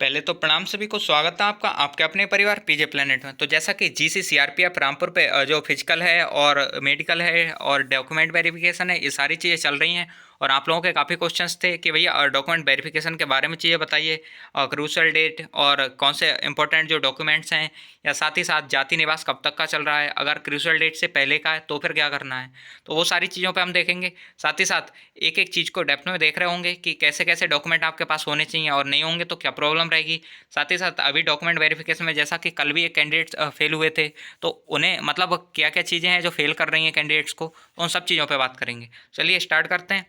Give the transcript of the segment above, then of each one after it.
पहले तो प्रणाम सभी को, स्वागत है आपका आपके अपने परिवार पीजे प्लेनेट में। तो जैसा कि जीसी सीआरपीएफ रामपुर पे जो फिजिकल है और मेडिकल है और डॉक्यूमेंट वेरिफिकेशन है, ये सारी चीज़ें चल रही हैं। और आप लोगों के काफ़ी क्वेश्चंस थे कि भैया डॉक्यूमेंट वेरिफिकेशन के बारे में चीज़ें बताइए, क्रूशल डेट और कौन से इंपॉर्टेंट जो डॉक्यूमेंट्स हैं, या साथ ही साथ जाति निवास कब तक का चल रहा है, अगर क्रूशल डेट से पहले का है तो फिर क्या करना है। तो वो सारी चीज़ों पर हम देखेंगे। साथ ही साथ एक एक चीज़ को डेप्थ में देख रहे होंगे कि कैसे कैसे डॉक्यूमेंट आपके पास होने चाहिए, और नहीं होंगे तो क्या प्रॉब्लम रहेगी। साथ ही साथ अभी डॉक्यूमेंट वेरिफिकेशन में जैसा कि कल भी एक कैंडिडेट फेल हुए थे, तो उन्हें मतलब क्या क्या चीज़ें हैं जो फेल कर रही हैं कैंडिडेट्स को, तो उन सब चीज़ों पे बात करेंगे। चलिए स्टार्ट करते हैं।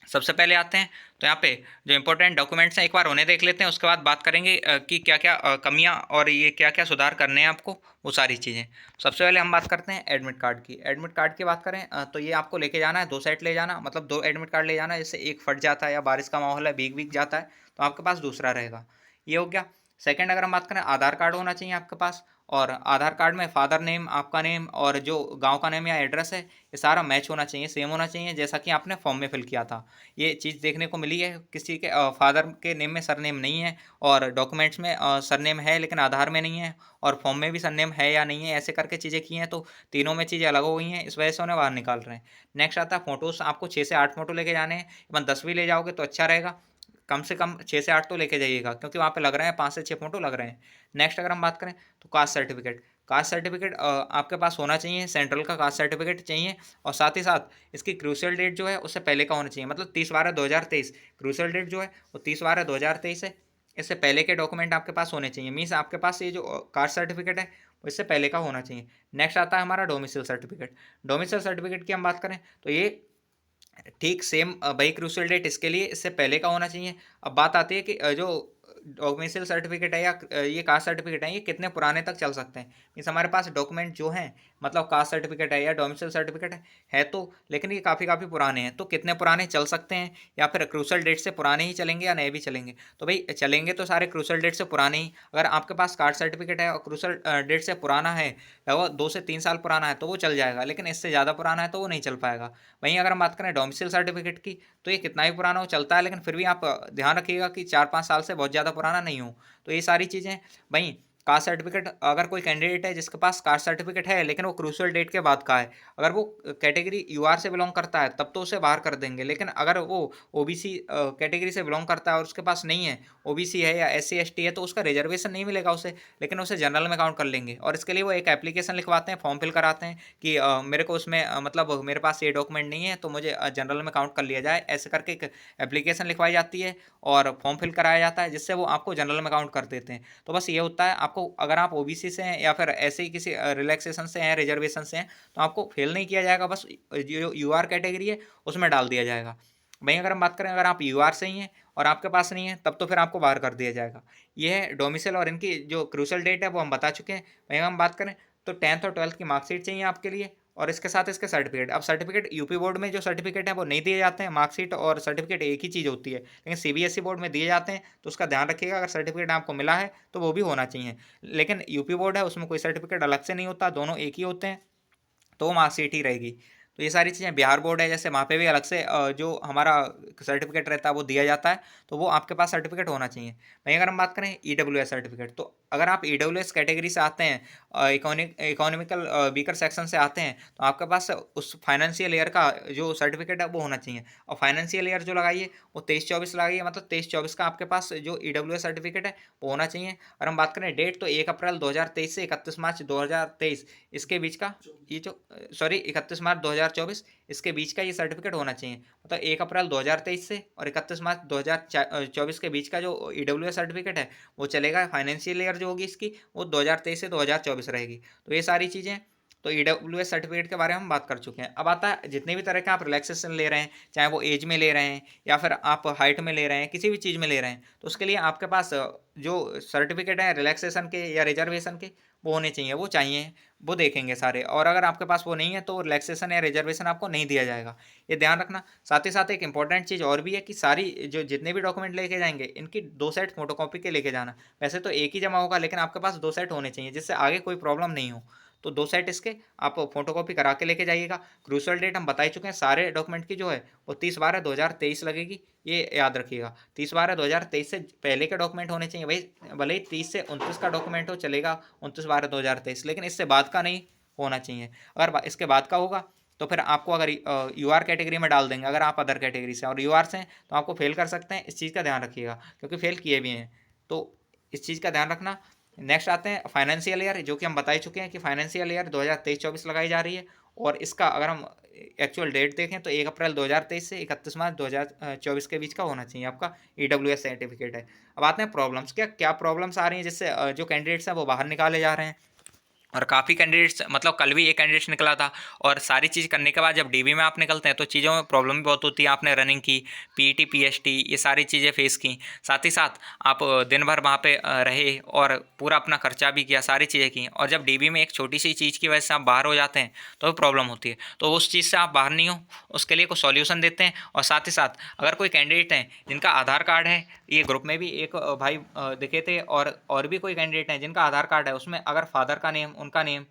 सबसे पहले आते हैं तो यहाँ पे जो इंपॉर्टेंट डॉक्यूमेंट्स हैं एक बार उन्हें देख लेते हैं, उसके बाद बात करेंगे कि क्या क्या कमियाँ और ये क्या क्या सुधार करने हैं आपको, वो सारी चीज़ें। सबसे पहले हम बात करते हैं एडमिट कार्ड की। एडमिट कार्ड की बात करें तो ये आपको लेके जाना है, 2 सेट ले जाना, मतलब 2 एडमिट कार्ड ले जाना है। जैसे एक फट जाता है या बारिश का माहौल है, भीग भीग जाता है, तो आपके पास दूसरा रहेगा। ये हो गया। सेकंड अगर हम बात करें, आधार कार्ड होना चाहिए आपके पास। और आधार कार्ड में फादर नेम, आपका नेम और जो गांव का नेम या एड्रेस है, ये सारा मैच होना चाहिए, सेम होना चाहिए जैसा कि आपने फॉर्म में फिल किया था। ये चीज़ देखने को मिली है, किसी के फादर के नेम में सरनेम नहीं है और डॉक्यूमेंट्स में सरनेम है लेकिन आधार में नहीं है, और फॉर्म में भी सरनेम है या नहीं है, ऐसे करके चीज़ें की हैं, तो तीनों में चीज़ें अलग हो गई हैं, इस वजह से उन्हें बाहर निकाल रहे हैं। नेक्स्ट आता है फ़ोटोज़। आपको 6 से 8 फ़ोटो लेके जाने हैं, इवन 10 भी ले जाओगे तो अच्छा रहेगा। कम से कम 6 से 8 तो लेके जाइएगा, क्योंकि वहाँ पे लग रहे हैं 5 से 6 फ़ोटो लग रहे हैं। नेक्स्ट अगर हम बात करें तो कास्ट सर्टिफिकेट। कास्ट सर्टिफिकेट आपके पास होना चाहिए, सेंट्रल का कास्ट सर्टिफिकेट चाहिए। और साथ ही साथ इसकी क्रूशियल डेट जो है उससे पहले का होना चाहिए, मतलब 30/12/2023। क्रूशियल डेट जो है वो 30/12/2023 है। इससे पहले के डॉक्यूमेंट आपके पास होने चाहिए, मीन्स आपके पास ये जो कास्ट सर्टिफिकेट है वो इससे पहले का होना चाहिए। नेक्स्ट आता है हमारा डोमिसाइल सर्टिफिकेट। डोमिसाइल सर्टिफिकेट की हम बात करें तो ये ठीक सेम वही क्रूशियल डेट इसके लिए इससे पहले का होना चाहिए। अब बात आती है कि जो डोमिसाइल सर्टिफिकेट है या ये कास्ट सर्टिफिकेट है, ये कितने पुराने तक चल सकते हैं। मीन्स हमारे पास डॉक्यूमेंट जो हैं, मतलब कास्ट सर्टिफिकेट है या डोमिसाइल सर्टिफिकेट है तो, लेकिन ये काफ़ी काफ़ी पुराने हैं, तो कितने पुराने चल सकते हैं, या फिर क्रूशियल डेट से पुराने ही चलेंगे या नए भी चलेंगे। तो भाई चलेंगे तो सारे क्रूशियल डेट से पुराने ही। अगर आपके पास कास्ट सर्टिफिकेट है और क्रूशियल डेट से पुराना है, वो 2 से 3 साल पुराना है, तो वो चल जाएगा, लेकिन इससे ज़्यादा पुराना है तो वो नहीं चल पाएगा। वहीं अगर हम बात करें डोमिसाइल सर्टिफिकेट की, तो ये कितना भी पुराना हो चलता है, लेकिन फिर भी आप ध्यान रखिएगा कि 4-5 साल से बहुत ज़्यादा पुराना नहीं हो। तो ये सारी चीज़ें। वहीं कास्ट सर्टिफिकेट, अगर कोई कैंडिडेट है जिसके पास कास्ट सर्टिफिकेट है लेकिन वो क्रूशियल डेट के बाद का है, अगर वो कैटेगरी यूआर से बिलोंग करता है तब तो उसे बाहर कर देंगे। लेकिन अगर वो ओबीसी कैटेगरी से बिलोंग करता है और उसके पास नहीं है, ओबीसी है या एससी एसटी है, तो उसका रिजर्वेशन नहीं मिलेगा उसे, लेकिन उसे जनरल में काउंट कर लेंगे। और इसके लिए वो एक एप्लीकेशन लिखवाते हैं, फॉर्म फिल कराते हैं कि मेरे को उसमें मतलब मेरे पास ये डॉक्यूमेंट नहीं है तो मुझे जनरल में काउंट कर लिया जाए, ऐसे करके एक एप्लीकेशन लिखवाई जाती है और फॉर्म फिल कराया जाता है, जिससे वो आपको जनरल में काउंट कर देते हैं। तो बस ये होता है, आपको अगर आप ओबीसी से हैं या फिर ऐसे ही किसी रिलैक्सेशन से हैं, रिजर्वेशन से हैं, तो आपको फेल नहीं किया जाएगा, बस जो यूआर कैटेगरी है उसमें डाल दिया जाएगा। वहीं अगर हम बात करें, अगर आप यूआर से ही हैं और आपके पास नहीं है, तब तो फिर आपको बाहर कर दिया जाएगा। ये है डोमिसाइल, और इनकी जो क्रूशियल डेट है वो हम बता चुके हैं। वहीं हम बात करें तो 10th और 12th की मार्कशीट चाहिए आपके लिए, और इसके साथ इसके सर्टिफिकेट। अब सर्टिफिकेट यूपी बोर्ड में जो सर्टिफिकेट है वो नहीं दिए जाते हैं, मार्कशीट और सर्टिफिकेट एक ही चीज़ होती है, लेकिन सीबीएसई बोर्ड में दिए जाते हैं, तो उसका ध्यान रखिएगा। अगर सर्टिफिकेट आपको मिला है तो वो भी होना चाहिए। लेकिन यूपी बोर्ड है, उसमें कोई सर्टिफिकेट अलग से नहीं होता, दोनों एक ही होते हैं, तो वो मार्कशीट ही रहेगी। तो ये सारी चीज़ें। बिहार बोर्ड है जैसे, वहाँ पे भी अलग से जो हमारा सर्टिफिकेट रहता है वो दिया जाता है, तो वो आपके पास सर्टिफिकेट होना चाहिए। वहीं अगर हम बात करें ईडब्ल्यूएस सर्टिफिकेट, तो अगर आप ईडब्ल्यूएस कैटेगरी से आते हैं, इकोनॉमिकल वीकर सेक्शन से आते हैं, तो आपके पास उस फाइनेंशियल ईयर का जो सर्टिफिकेट है वो होना चाहिए। और फाइनेंशियल ईयर जो लगाइए वो 23-24 लगाइए, मतलब 23-24 का आपके पास जो ईडब्ल्यूएस सर्टिफिकेट है वो होना चाहिए। और हम बात करें डेट, तो 1 अप्रैल 2023 से 31 मार्च 2023, इसके बीच का ये जो सॉरी 31 मार्च 2024, इसके बीच का ये सर्टिफिकेट होना चाहिए। मतलब 1 अप्रैल 2023 से और 31 मार्च 2024 के बीच का जो ईडब्ल्यू सर्टिफिकेट है वो चलेगा। फाइनेंशियल ईयर जो होगी इसकी वो 2023 से 2024 रहेगी। तो ये सारी चीज़ें। तो ईडब्ल्यू सर्टिफिकेट के बारे में हम बात कर चुके हैं। अब आता है जितने भी तरह के आप रिलैक्सेशन ले रहे हैं, चाहे वो एज में ले रहे हैं या फिर आप हाइट में ले रहे हैं, किसी भी चीज़ में ले रहे हैं, तो उसके लिए आपके पास जो सर्टिफिकेट है रिलैक्सेशन के या रिजर्वेशन के, वो होने चाहिए, वो चाहिए, वो देखेंगे सारे। और अगर आपके पास वो नहीं है तो रिलैक्सेशन या रिजर्वेशन आपको नहीं दिया जाएगा, ये ध्यान रखना। साथ ही साथ एक इंपॉर्टेंट चीज़ और भी है कि सारी जो जितने भी डॉक्यूमेंट लेके जाएंगे, इनकी 2 सेट फोटोकॉपी के लेके जाना। वैसे तो एक ही जमा होगा, लेकिन आपके पास 2 सेट होने चाहिए, जिससे आगे कोई प्रॉब्लम नहीं हो। तो 2 सेट इसके आप फोटोकॉपी करा के लेके जाइएगा। क्रूशियल डेट हम बता ही चुके हैं, सारे डॉक्यूमेंट की जो है वो 30/12/2023 लगेगी, ये याद रखिएगा। 30/12/2023 से पहले के डॉक्यूमेंट होने चाहिए भाई, भले ही 30 से 29 का डॉक्यूमेंट हो चलेगा, 29/12/2023, लेकिन इससे बाद का नहीं होना चाहिए। अगर इसके बाद का होगा तो फिर आपको अगर यूआर कैटेगरी में डाल देंगे, अगर आप अदर कैटेगरी से और यूआर से हैं तो आपको फेल कर सकते हैं। इस चीज़ का ध्यान रखिएगा, क्योंकि फेल किए भी हैं, तो इस चीज़ का ध्यान रखना। नेक्स्ट आते हैं फाइनेंशियल ईयर, जो कि हम बता ही चुके हैं कि फाइनेंशियल ईयर 2023-24 लगाई जा रही है, और इसका अगर हम एक्चुअल डेट देखें तो 1 अप्रैल 2023 से 31 मार्च 2024 के बीच का होना चाहिए आपका ईडब्ल्यूएस सर्टिफिकेट है। अब आते हैं प्रॉब्लम्स, क्या क्या प्रॉब्लम्स आ रही हैं जिससे जो कैंडिडेट्स हैं वो बाहर निकाले जा रहे हैं। और काफ़ी कैंडिडेट्स, मतलब कल भी एक कैंडिडेट्स निकला था, और सारी चीज़ करने के बाद जब डीबी में आप निकलते हैं तो चीज़ों में प्रॉब्लम भी बहुत होती है। आपने रनिंग की, पीईटी पीएचटी, ये सारी चीज़ें फेस की, साथ ही साथ आप दिन भर वहाँ पे रहे और पूरा अपना खर्चा भी किया, सारी चीज़ें की, और जब डीबी में एक छोटी सी चीज़ की वजह से आप बाहर हो जाते हैं तो प्रॉब्लम होती है। तो उस चीज़ से आप बाहर नहीं हो, उसके लिए कुछ सॉल्यूशन देते हैं। और साथ ही साथ अगर कोई कैंडिडेट हैं जिनका आधार कार्ड है, ये ग्रुप में भी एक भाई दिखे थे, और भी कोई कैंडिडेट हैं जिनका आधार कार्ड है, उसमें अगर फादर का नेम, उनका नेम,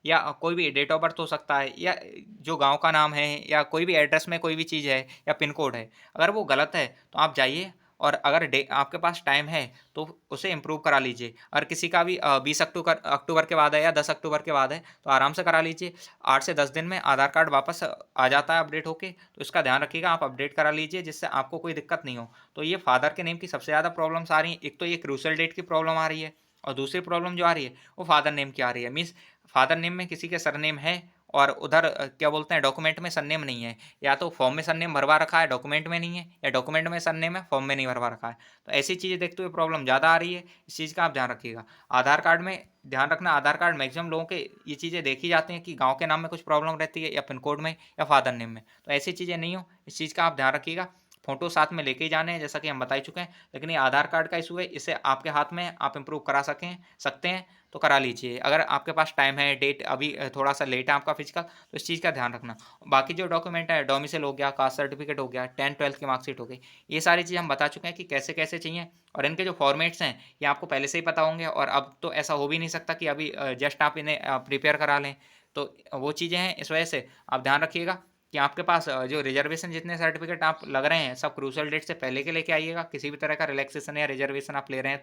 या कोई भी डेट ऑफ बर्थ हो सकता है, या जो गांव का नाम है, या कोई भी एड्रेस में कोई भी चीज़ है, या पिन कोड है, अगर वो गलत है तो आप जाइए, और अगर आपके पास टाइम है तो उसे इम्प्रूव करा लीजिए। अगर किसी का भी 20 अक्टूबर के बाद है या 10 अक्टूबर के बाद है तो आराम से करा लीजिए। 8 से 10 दिन में आधार कार्ड वापस आ जाता है अपडेट होके, तो इसका ध्यान रखिएगा, आप अपडेट करा लीजिए जिससे आपको कोई दिक्कत नहीं हो। तो ये फादर के नेम की सबसे ज़्यादा प्रॉब्लम्स आ रही हैं। एक तो ये क्रूशियल डेट की प्रॉब्लम आ रही है, और दूसरी प्रॉब्लम जो आ रही है वो फादर नेम की आ रही है। मीन्स फादर नेम में किसी के सरनेम है, और उधर क्या बोलते हैं, डॉक्यूमेंट में सरनेम नहीं है, या तो फॉर्म में सरनेम भरवा रखा है, डॉक्यूमेंट में नहीं है, या डॉक्यूमेंट में सरनेम है, फॉर्म में नहीं भरवा रखा है। तो ऐसी चीज़ें देखते हुए प्रॉब्लम ज़्यादा आ रही है, इस चीज़ का आप ध्यान रखिएगा। आधार कार्ड में ध्यान रखना, आधार कार्ड मैक्सिमम लोगों के ये चीज़ें देखी जाती हैं कि गाँव के नाम में कुछ प्रॉब्लम रहती है, या पिन कोड में, या फादर नेम में, तो ऐसी चीज़ें नहीं हो, इस चीज़ का आप ध्यान रखिएगा। फ़ोटो साथ में लेके ही जाने हैं, जैसा कि हम बता ही चुके हैं, लेकिन ये आधार कार्ड का इशू है, इसे आपके हाथ में है, आप इम्प्रूव करा सकते हैं तो करा लीजिए। अगर आपके पास टाइम है, डेट अभी थोड़ा सा लेट है आपका फिजिकल, तो इस चीज़ का ध्यान रखना। बाकी जो डॉक्यूमेंट है, डोमिसाइल हो गया, कास्ट सर्टिफिकेट हो गया, 10th-12th की मार्कशीट हो गई, ये सारी चीज़ हम बता चुके हैं कि कैसे कैसे चाहिए, और इनके जो फॉर्मेट्स हैं ये आपको पहले से ही पता होंगे, और अब तो ऐसा हो भी नहीं सकता कि अभी जस्ट आप इन्हें प्रिपेयर करा लें। तो वो चीज़ें हैं, इस वजह से आप ध्यान रखिएगा कि आपके पास जो रिजर्वेशन जितने सर्टिफिकेट आप लग रहे हैं सब क्रूशियल डेट से पहले के लेके आइएगा। किसी भी तरह का रिलैक्सेशन या रिजर्वेशन आप ले रहे हैं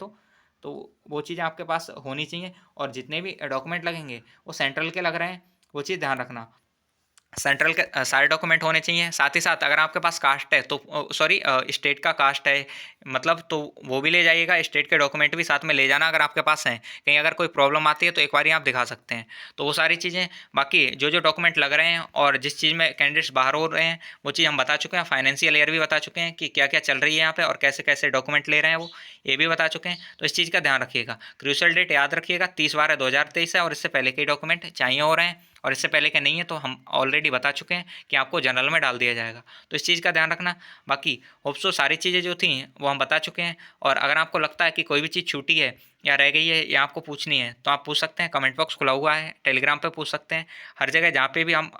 तो वो चीज़ें आपके पास होनी चाहिए, और जितने भी डॉक्यूमेंट लगेंगे वो सेंट्रल के लग रहे हैं, वो चीज़ ध्यान रखना। सेंट्रल के सारे डॉक्यूमेंट होने चाहिए। साथ ही साथ अगर आपके पास कास्ट है तो सॉरी, स्टेट का कास्ट है मतलब, तो वो भी ले जाइएगा, स्टेट के डॉक्यूमेंट भी साथ में ले जाना अगर आपके पास हैं। कहीं अगर कोई प्रॉब्लम आती है तो एक बार आप दिखा सकते हैं। तो वो सारी चीज़ें, बाकी जो जो डॉक्यूमेंट लग रहे हैं और जिस चीज़ में कैंडिडेट्स बाहर हो रहे हैं वो चीज़ हम बता चुके हैं। फाइनेंशियल ईयर भी बता चुके हैं कि क्या क्या चल रही है यहाँ पे, और कैसे कैसे डॉक्यूमेंट ले रहे हैं वो, ये भी बता चुके हैं। तो इस चीज़ का ध्यान रखिएगा। क्रूशियल डेट याद रखिएगा, 30/12/2023 है, और इससे पहले के डॉक्यूमेंट चाहिए हो रहे हैं, और इससे पहले के नहीं है तो हम ऑलरेडी बता चुके हैं कि आपको जनरल में डाल दिया जाएगा। तो इस चीज़ का ध्यान रखना। बाकी होप्स सो सारी चीज़ें जो थी वो हम बता चुके हैं, और अगर आपको लगता है कि कोई भी चीज़ छूटी है या रह गई है या आपको पूछनी है तो आप पूछ सकते हैं। कमेंट बॉक्स खुला हुआ है, टेलीग्राम पे पूछ सकते हैं, हर जगह जहाँ पे भी हम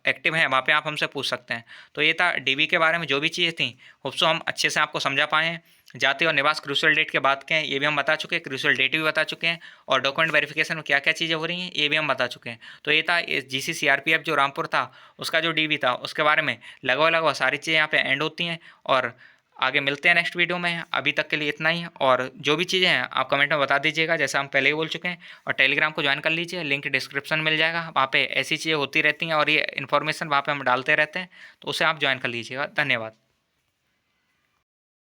एक्टिव हैं वहाँ पे आप हमसे पूछ सकते हैं। तो ये था डीबी के बारे में जो भी चीज़ें थी, होप्स सो हम अच्छे से आपको समझा पाए हैं। जाति और निवास क्रूशियल डेट के बाद के हैं ये भी हम बता चुके हैं, क्रूशियल डेट भी बता चुके हैं, और डॉक्यूमेंट वेरिफिकेशन में क्या क्या चीज़ें हो रही हैं ये भी हम बता चुके हैं। तो ये था जीसी सीआरपीएफ जो रामपुर था उसका जो डीबी था उसके बारे में लगभग लगभग सारी चीज़ें यहाँ पे एंड होती हैं, और आगे मिलते हैं नेक्स्ट वीडियो में। अभी तक के लिए इतना ही, और जो भी चीज़ें हैं आप कमेंट में बता दीजिएगा जैसा हम पहले ही बोल चुके हैं। और टेलीग्राम को ज्वाइन कर लीजिए, लिंक डिस्क्रिप्शन मिल जाएगा, वहाँ पे ऐसी चीज़ें होती रहती हैं और ये इन्फॉर्मेशन वहाँ पे हम डालते रहते हैं, तो उसे आप ज्वाइन कर लीजिएगा। धन्यवाद।